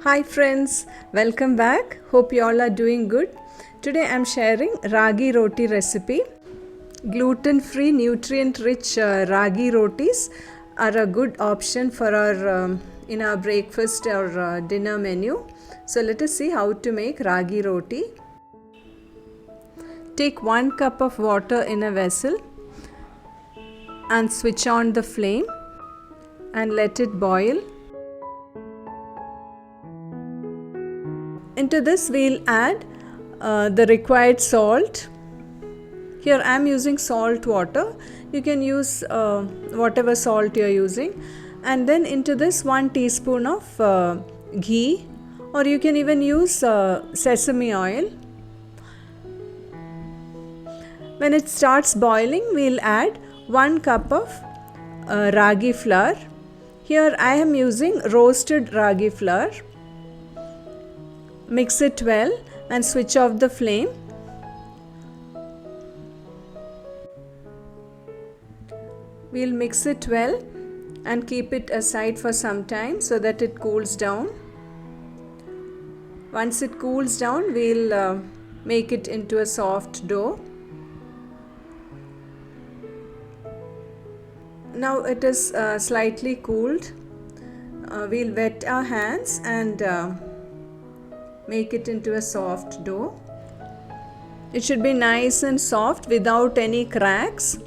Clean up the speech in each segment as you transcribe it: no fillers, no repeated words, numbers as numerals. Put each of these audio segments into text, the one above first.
Hi friends, welcome back. Hope you all are doing good. Today I am sharing Ragi Roti recipe. Gluten-free, nutrient-rich Ragi Rotis are a good option for our in our breakfast or dinner menu. So let us see how to make Ragi Roti. Take 1 cup of water in a vessel and switch on the flame and let it boil. Into this we'll add the required salt. Here I am using salt water. You can use whatever salt you are using. And then into this 1 teaspoon of ghee, or you can even use sesame oil. When it starts boiling, we'll add 1 cup of ragi flour. Here I am using roasted ragi flour. Mix it well and switch off the flame. We'll mix it well and keep it aside for some time so that it cools down. Once it cools down, we'll make it into a soft dough. Now it is slightly cooled. We'll wet our hands and make it into a soft dough. It should be nice and soft without any cracks.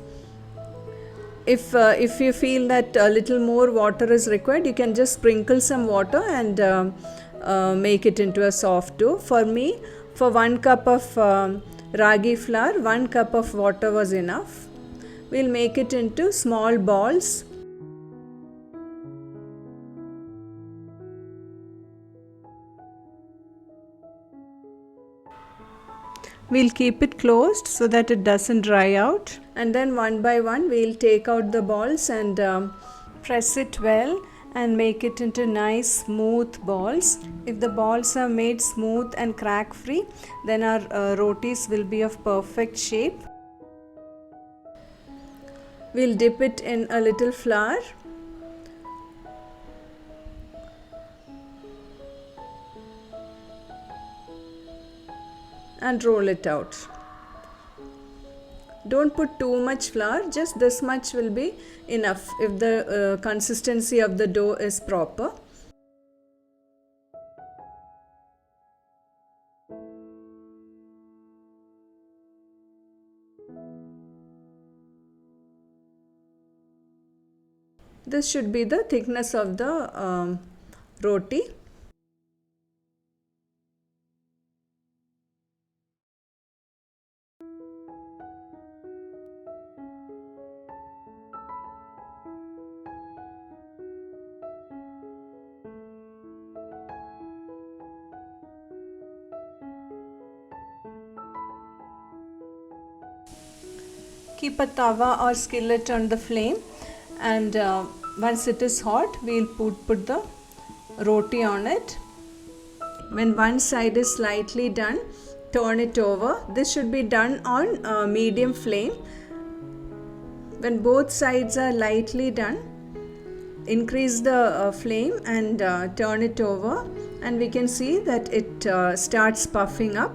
If you feel that a little more water is required, you can just sprinkle some water and make it into a soft dough. For me, for 1 cup of ragi flour, 1 cup of water was enough. We'll make it into small balls. We'll keep it closed so that it doesn't dry out, and then one by one we'll take out the balls and press it well and make it into nice smooth balls. If the balls are made smooth and crack free, then our rotis will be of perfect shape. We'll dip it in a little flour. And roll it out. Don't put too much flour, just this much will be enough if the consistency of the dough is proper. This should be the thickness of the roti. Keep a tawa or skillet on the flame, and once it is hot, we'll put the roti on it. When one side is slightly done, turn it over. This should be done on medium flame. When both sides are lightly done, increase the flame and turn it over, and we can see that it starts puffing up.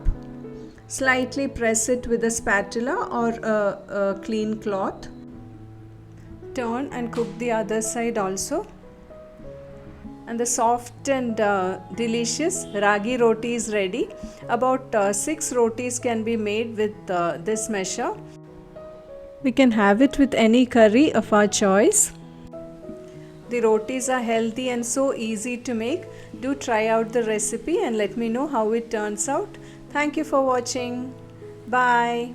Slightly press it with a spatula or a clean cloth. Turn and cook the other side also. And the soft and delicious ragi roti is ready. About 6 rotis can be made with this measure. We can have it with any curry of our choice. The rotis are healthy and so easy to make. Do try out the recipe and let me know how it turns out. Thank you for watching. Bye.